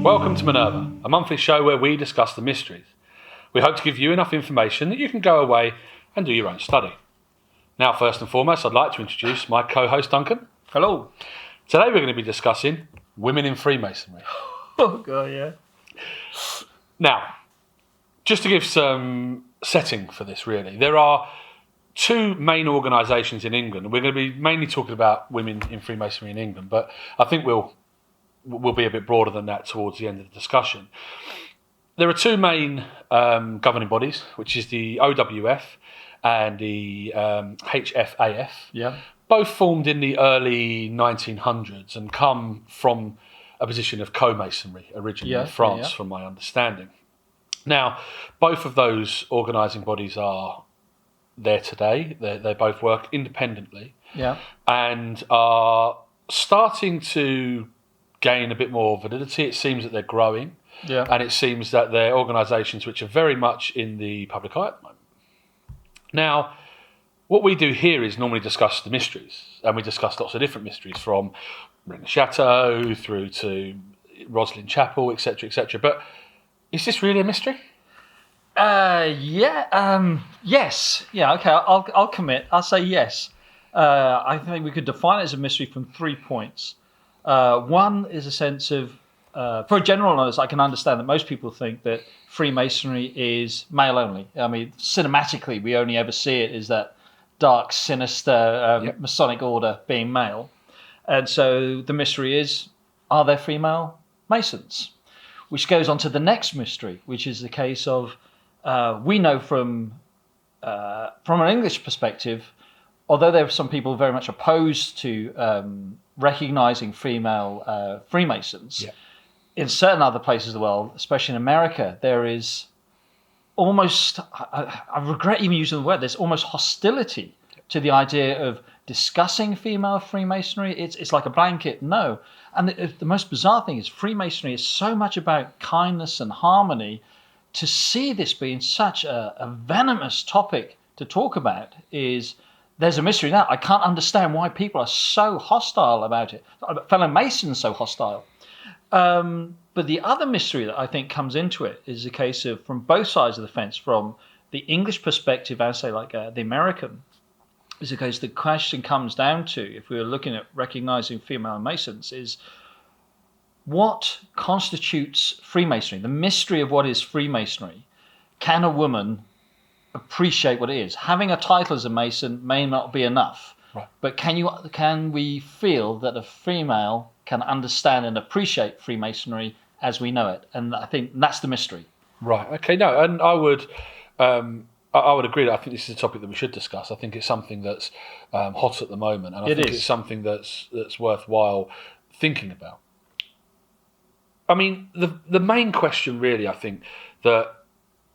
Welcome to Minerva, a monthly show where we discuss the mysteries. We hope to give you enough information that you can go away and do your own study. Now, first and foremost, I'd like to introduce my co-host Duncan. Hello. Today we're going to be discussing women in Freemasonry. Oh, God, yeah. Now, just to give some setting for this, really, there are two main organisations in England. We're going to be mainly talking about women in Freemasonry in England, but I think we'll be a bit broader than that towards the end of the discussion. There are two main governing bodies, which is the OWF and the HFAF. Yeah. Both formed in the early 1900s and come from a position of co-masonry originally in France, from my understanding. Now, both of those organising bodies are there today. They both work independently and are starting to gain a bit more validity. It seems that they're growing, and it seems that they're organisations which are very much in the public eye at the moment. Now, what we do here is normally discuss the mysteries, and we discuss lots of different mysteries, from Rennes Chateau through to Roslin Chapel, etc., etc. But is this really a mystery? Yes. Yeah, okay, I'll commit. I'll say yes. I think we could define it as a mystery from 3 points. One is a sense of, for general knowledge, I can understand that most people think that Freemasonry is male only. I mean, cinematically, we only ever see it as that dark, sinister Masonic order being male. And so the mystery is, are there female Masons? Which goes on to the next mystery, which is the case of, we know from an English perspective, although there are some people very much opposed to recognizing female Freemasons, in certain other places of the world, especially in America, there is almost, I regret even using the word, there's almost hostility to the idea of discussing female Freemasonry. It's like a blanket no. And the most bizarre thing is Freemasonry is so much about kindness and harmony. To see this being such a venomous topic to talk about there's a mystery now. I can't understand why people are so hostile about it. Fellow Masons so hostile. But the other mystery that I think comes into it is a case of, from both sides of the fence, from the English perspective, I say like the American, is a case the question comes down to, if we were looking at recognizing female Masons, is what constitutes Freemasonry? The mystery of what is Freemasonry. Can a woman appreciate what it is? Having a title as a Mason may not be enough, right, but can we feel that a female can understand and appreciate Freemasonry as we know it? And I think that's the mystery. Right. Okay. No, and I would agree that I think this is a topic that we should discuss. I think it's something that's hot at the moment, and I think it's something that's worthwhile thinking about. I mean, the main question really, I think, that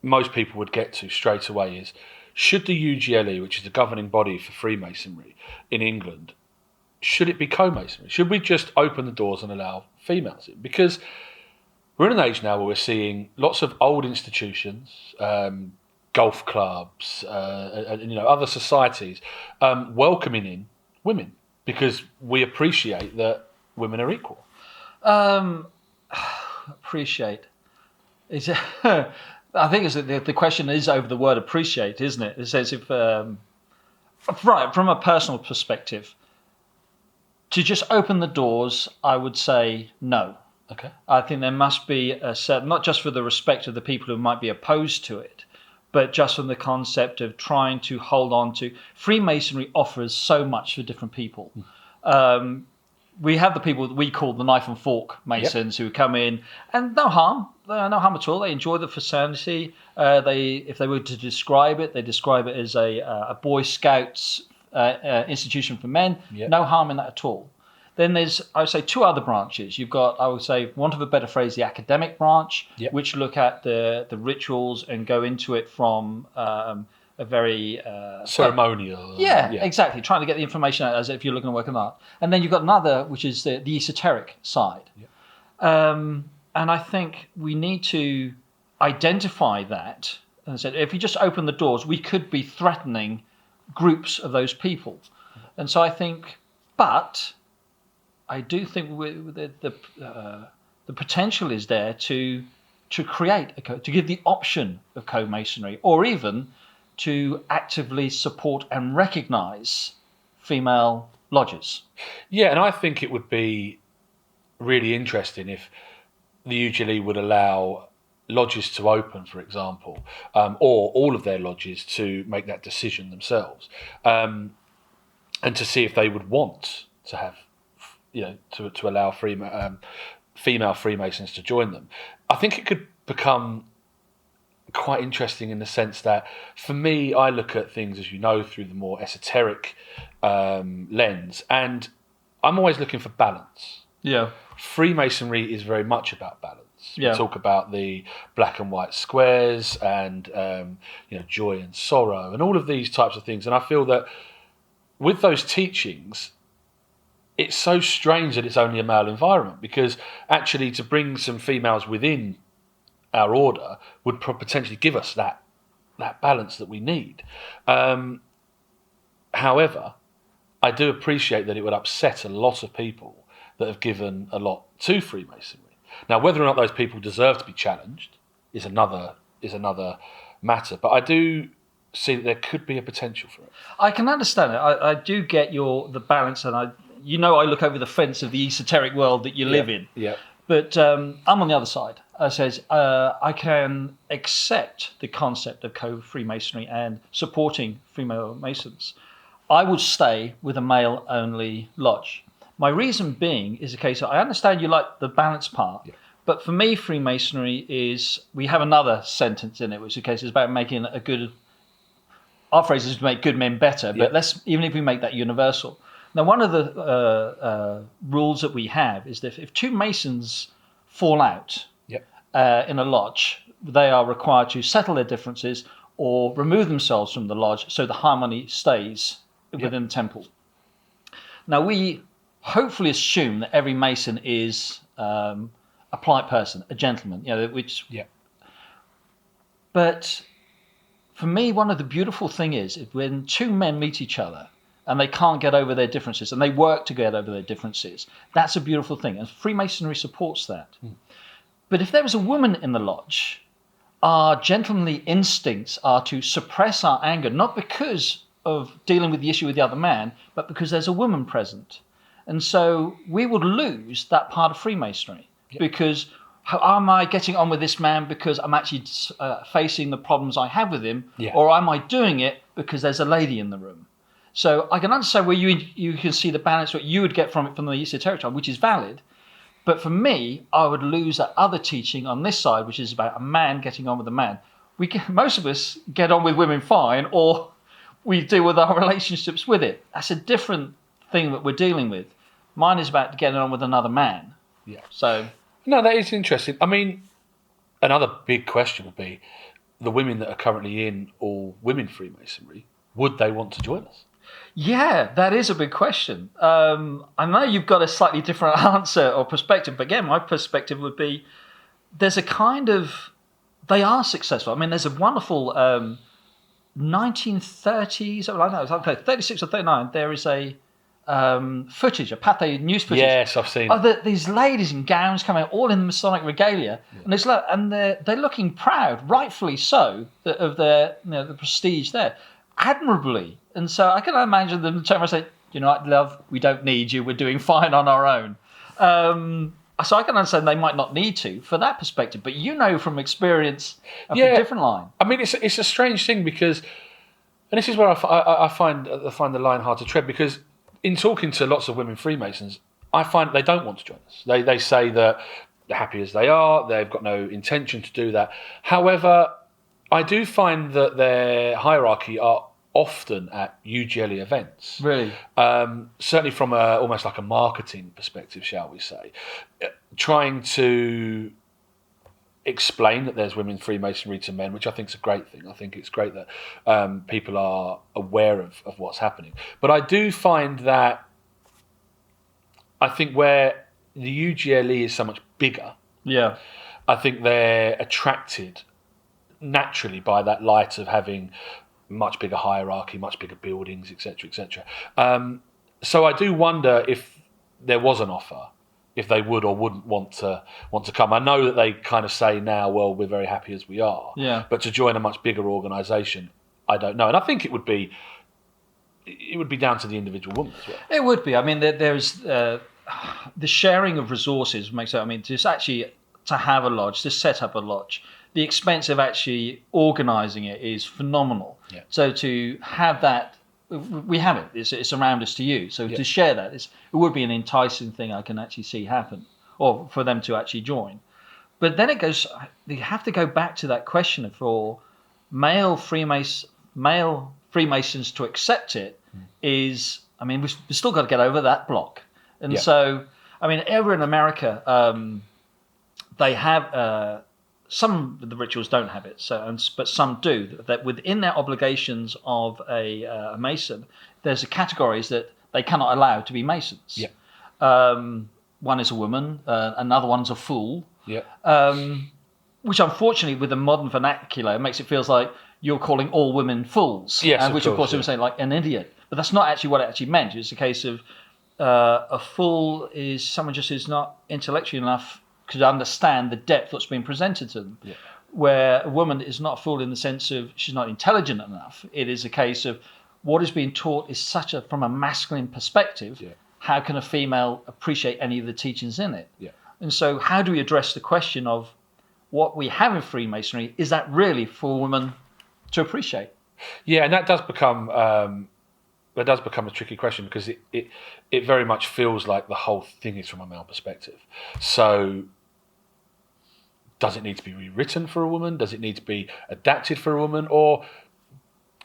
most people would get to straight away is, should the UGLE, which is the governing body for Freemasonry in England, should it be co-masonry? Should we just open the doors and allow females in? Because we're in an age now where we're seeing lots of old institutions, golf clubs, and other societies welcoming in women because we appreciate that women are equal. Appreciate. I think the question is over the word appreciate, isn't it? It says if, right, from a personal perspective, to just open the doors, I would say no. Okay. I think there must be a certain, not just for the respect of the people who might be opposed to it, but just from the concept of trying to hold on to. Freemasonry offers so much for different people. We have the people that we call the knife and fork Masons who come in, and no harm at all. They enjoy the fraternity. If they were to describe it, they describe it as a Boy Scouts institution for men. No harm in that at all. Then there's, I would say, two other branches. You've got, I would say, want of a better phrase, the academic branch, which look at the rituals and go into it from a very ceremonial. Exactly. Trying to get the information out as if you're looking at work of art. And then you've got another, which is the esoteric side. And I think we need to identify that. And I said, if you just open the doors, we could be threatening groups of those people. And so I think, but I do think the potential is there to create to give the option of co-masonry, or even to actively support and recognise female lodges. Yeah, and I think it would be really interesting if the UGLE would allow lodges to open, for example, or all of their lodges to make that decision themselves, and to see if they would want to have, to allow female Freemasons to join them. I think it could become quite interesting in the sense that, for me, I look at things, as you know, through the more esoteric lens, and I'm always looking for balance. Yeah. Freemasonry is very much about balance. Yeah. We talk about the black and white squares and joy and sorrow and all of these types of things. And I feel that with those teachings, it's so strange that it's only a male environment, because actually to bring some females within our order would potentially give us that balance that we need. However, I do appreciate that it would upset a lot of people that have given a lot to Freemasonry. Now, whether or not those people deserve to be challenged is another matter. But I do see that there could be a potential for it. I can understand it. I do get the balance, and I look over the fence of the esoteric world that you live in. Yeah. But I'm on the other side. I can accept the concept of co-Freemasonry and supporting female Masons. I would stay with a male-only lodge. My reason being is a case of, I understand you like the balance part, but for me, Freemasonry is, we have another sentence in it, which is a case is about making our phrase is to make good men better, but even if we make that universal. Now, one of the rules that we have is that if two Masons fall out in a lodge, they are required to settle their differences or remove themselves from the lodge so the harmony stays within the temple. Now, we hopefully assume that every Mason is a polite person, a gentleman, But for me, one of the beautiful things is when two men meet each other and they can't get over their differences and they work to get over their differences, that's a beautiful thing. And Freemasonry supports that. But if there was a woman in the lodge, our gentlemanly instincts are to suppress our anger, not because of dealing with the issue with the other man, but because there's a woman present. And so we would lose that part of Freemasonry because how am I getting on with this man because I'm actually facing the problems I have with him, or am I doing it because there's a lady in the room? So I can understand where you can see the balance, what you would get from it from the esoteric side, which is valid. But for me, I would lose that other teaching on this side, which is about a man getting on with a man. Most of us get on with women fine, or we deal with our relationships with it. That's a different thing that we're dealing with. Mine is about getting on with another man. Yeah. So no, that is interesting. I mean, another big question would be the women that are currently in all women Freemasonry. Would they want to join us? Yeah, that is a big question. I know you've got a slightly different answer or perspective, but again, my perspective would be there's a kind of, they are successful. I mean, there's a wonderful 1930s, I don't know, 36 or 39, there is a footage, a Pathé news footage. Yes, I've seen it. These ladies in gowns coming out, all in the Masonic regalia, and they're looking proud, rightfully so, of their the prestige there, admirably. And so I can imagine them turn around and say, you know what, love, we don't need you, we're doing fine on our own. So I can understand they might not need to for that perspective, but from experience of a different line. I mean, it's a strange thing because, and this is where I find the line hard to tread, because in talking to lots of women Freemasons, I find they don't want to join us. They say that they're happy as they are, they've got no intention to do that. However, I do find that their hierarchy are often at UGLE events. Really? Certainly from almost like a marketing perspective, shall we say. Trying to explain that there's women Freemasonry to men, which I think is a great thing. I think it's great that people are aware of what's happening. But I do find that I think where the UGLE is so much bigger, I think they're attracted naturally by that light of having much bigger hierarchy, much bigger buildings, etc., etc. So I do wonder if there was an offer if they would or wouldn't want to come. I know that they kind of say now, well, we're very happy as we are. Yeah. But to join a much bigger organisation, I don't know. And I think it would be down to the individual woman as well. It would be. I mean, there's the sharing of resources makes it. I mean, just actually to have a lodge, to set up a lodge, the expense of actually organising it is phenomenal. Yeah. So to have that. We have it. It's around us to use. So to share that, it would be an enticing thing I can actually see happen, or for them to actually join. But then it goes. You have to go back to that question for male Freemasons to accept it. Is, I mean, we've still got to get over that block. And so, I mean, over in America, they have. Some of the rituals don't have it, but some do. That within their obligations of a Mason, there's categories that they cannot allow to be Masons. Yeah. One is a woman, another one's a fool. Yeah. Which unfortunately, with the modern vernacular, makes it feels like you're calling all women fools. Yes, which of course, we say like an idiot. But that's not actually what it actually meant. It's a case of a fool is someone just who's not intellectually enough to understand the depth that's been presented to them. Yeah. Where a woman is not a fool in the sense of she's not intelligent enough. It is a case of what is being taught is from a masculine perspective. Yeah. How can a female appreciate any of the teachings in it? Yeah. And so how do we address the question of what we have in Freemasonry? Is that really for women to appreciate? Yeah, and that does become a tricky question, because it very much feels like the whole thing is from a male perspective. So does it need to be rewritten for a woman? Does it need to be adapted for a woman? Or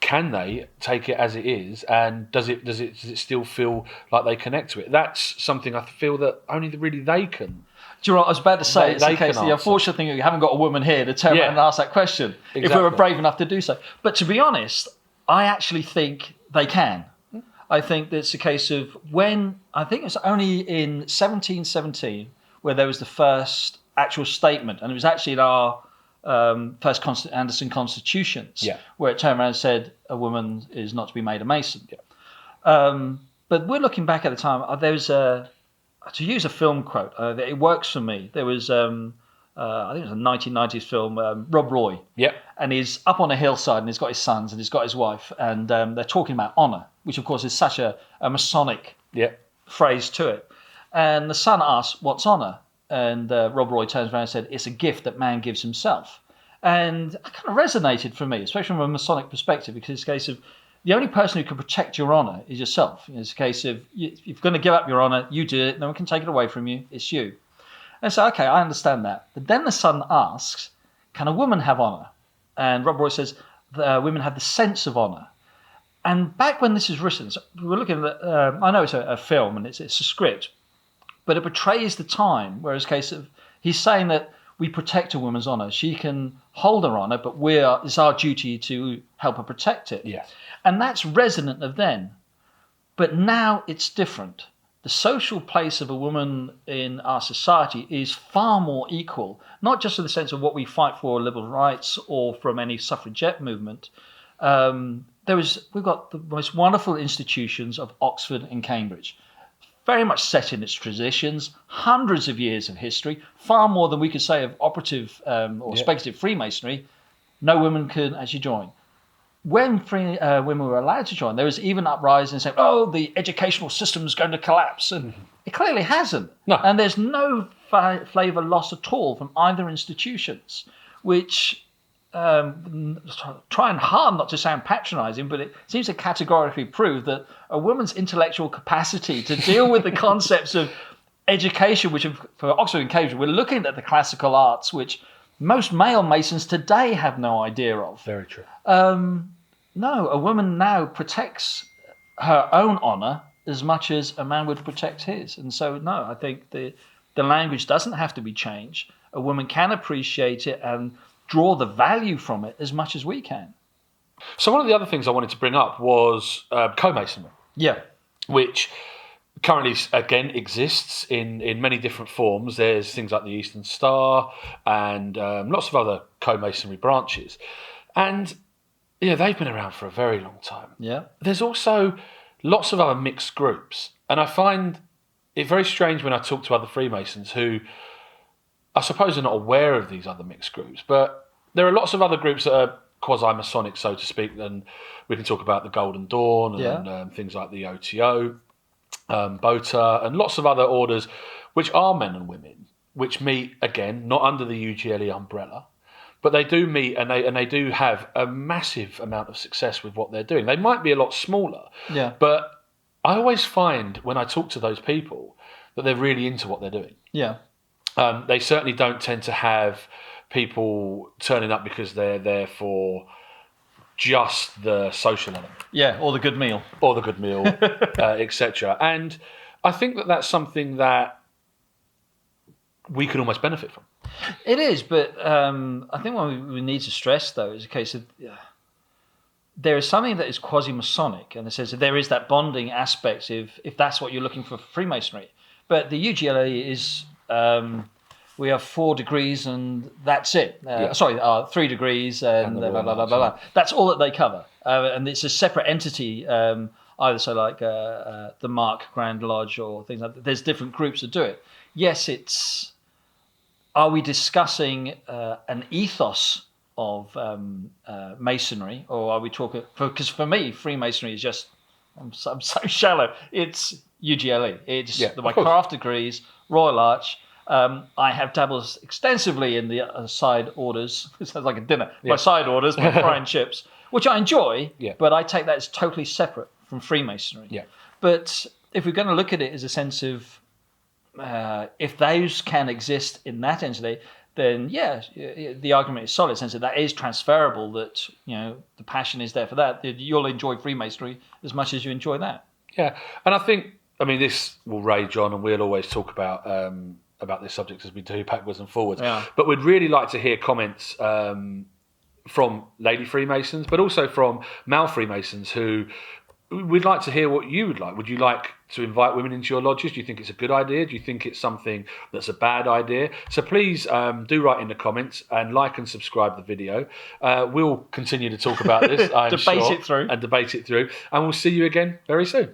can they take it as it is? And does it still feel like they connect to it? That's something I feel that only really they can. Do you know what I was about to say? It's the case. The unfortunate thing is we haven't got a woman here to turn around and ask that question. Exactly. If we were brave enough to do so. But to be honest, I actually think they can. I think that's a case of I think it's only in 1717 where there was the first actual statement, and it was actually in our first Anderson constitutions, where it turned around and said a woman is not to be made a Mason. Yeah. But we're looking back at the time. There was to use a film quote. It works for me. There was I think it was a 1990s film, Rob Roy. Yep. And he's up on a hillside and he's got his sons and he's got his wife, and they're talking about honour, which of course is such a masonic phrase to it. And the son asks, "What's honour?" And Rob Roy turns around and said, "It's a gift that man gives himself." And it kind of resonated for me, especially from a masonic perspective, because it's a case of the only person who can protect your honour is yourself. It's a case of if you're going to give up your honour, you do it. No one can take it away from you. It's you. And so, okay, I understand that. But then the son asks, can a woman have honour? And Rob Roy says, women have the sense of honour. And back when this is written, so we were looking at, I know it's a film and it's a script, but it portrays the time, whereas case of, he's saying that we protect a woman's honour. She can hold her honour, but it's our duty to help her protect it. Yes. And that's resonant of then. But now it's different. The social place of a woman in our society is far more equal, not just in the sense of what we fight for, liberal rights, or from any suffragette movement. We've got the most wonderful institutions of Oxford and Cambridge, very much set in its traditions, hundreds of years of history, far more than we could say of operative or speculative Freemasonry. No women could actually join. When women were allowed to join, there was even uprising saying, "Oh, the educational system is going to collapse," and it clearly hasn't. No. And there's no flavour lost at all from either institutions, which trying hard not to sound patronising, but it seems to categorically prove that a woman's intellectual capacity to deal with the concepts of education, which for Oxford and Cambridge, we're looking at the classical arts, which most male Masons today have no idea of. Very true. No, a woman now protects her own honour as much as a man would protect his. And so, no, I think the language doesn't have to be changed. A woman can appreciate it and draw the value from it as much as we can. So one of the other things I wanted to bring up was co-masonry. Yeah. Which currently, again, exists in many different forms. There's things like the Eastern Star and lots of other co-masonry branches. And they've been around for a very long time. Yeah. There's also lots of other mixed groups. And I find it's very strange when I talk to other Freemasons who, I suppose, are not aware of these other mixed groups, but there are lots of other groups that are quasi-Masonic, so to speak, and we can talk about the Golden Dawn and things like the OTO, BOTA, and lots of other orders which are men and women, which meet, again, not under the UGLE umbrella, but they do meet and they do have a massive amount of success with what they're doing. They might be a lot smaller, but I always find when I talk to those people that they're really into what they're doing. Yeah. They certainly don't tend to have people turning up because they're there for just the social element. Yeah, or the good meal. Etc. And I think that that's something that we could almost benefit from. It is, but I think what we need to stress, though, is a case of there is something that is quasi-Masonic, and it says that there is that bonding aspect if that's what you're looking for Freemasonry. But the UGLE is... we have 4 degrees and that's it. 3 degrees and blah, blah, blah, blah, blah. That's all that they cover. And it's a separate entity, either so like the Mark Grand Lodge or things like that. There's different groups that do it. Yes, it's... Are we discussing an ethos of Masonry, or are we talking... Because for me, Freemasonry is just... I'm so shallow. It's UGLE. It's my craft degrees, Royal Arch... I have dabbled extensively in the side orders. It sounds like a dinner. My side orders, my frying chips, which I enjoy, but I take that as totally separate from Freemasonry. Yeah. But if we're going to look at it as a sense of if those can exist in that entity, then the argument is solid. Sense that is transferable. That the passion is there for that. You'll enjoy Freemasonry as much as you enjoy that. Yeah, and I think this will rage on, and we'll always talk about this subject as we do backwards and forwards. Yeah. But we'd really like to hear comments from lady Freemasons, but also from male Freemasons who we'd like to hear what you would like. Would you like to invite women into your lodges? Do you think it's a good idea? Do you think it's something that's a bad idea? So please do write in the comments and like and subscribe the video. We'll continue to talk about this, I'm debate it through. And we'll see you again very soon.